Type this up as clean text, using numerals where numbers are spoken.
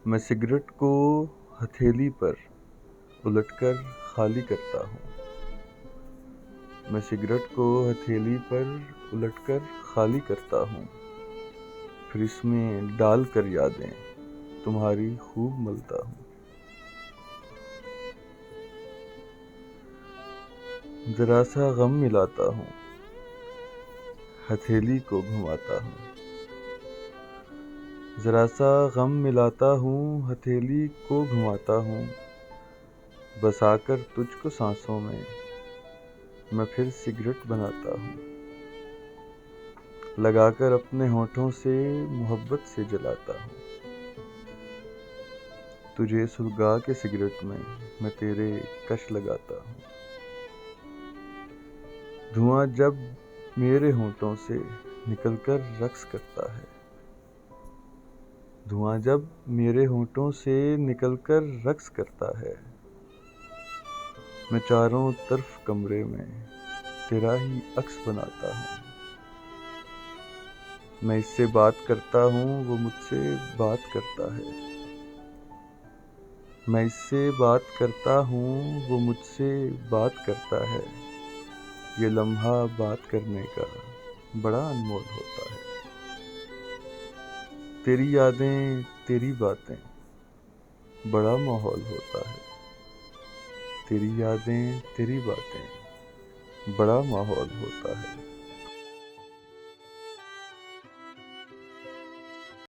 میں سگریٹ کو ہتھیلی پر الٹ کر خالی کرتا ہوں میں سگریٹ کو ہتھیلی پر الٹ کر خالی کرتا ہوں پھر اس میں ڈال کر یادیں تمہاری خوب ملتا ہوں ذرا سا غم ملاتا ہوں ہتھیلی کو گھماتا ہوں ذرا سا غم ملاتا ہوں ہتھیلی کو گھماتا ہوں بسا کر تجھ کو سانسوں میں پھر سگریٹ بناتا ہوں لگا کر اپنے ہونٹوں سے محبت سے جلاتا ہوں تجھے سلگا کے سگریٹ میں تیرے کش لگاتا ہوں دھواں جب میرے ہونٹوں سے نکل کر رقص کرتا ہے دھواں جب میرے ہونٹوں سے نکل کر رقص کرتا ہے میں چاروں طرف کمرے میں تیرا ہی عکس بناتا ہوں میں اس سے بات کرتا ہوں وہ مجھ سے بات کرتا ہے میں اس سے بات کرتا ہوں وہ مجھ سے بات کرتا ہے یہ لمحہ بات کرنے کا بڑا انمول ہوتا ہے تیری یادیں تیری باتیں بڑا ماحول ہوتا ہے تیری یادیں تیری باتیں بڑا ماحول ہوتا ہے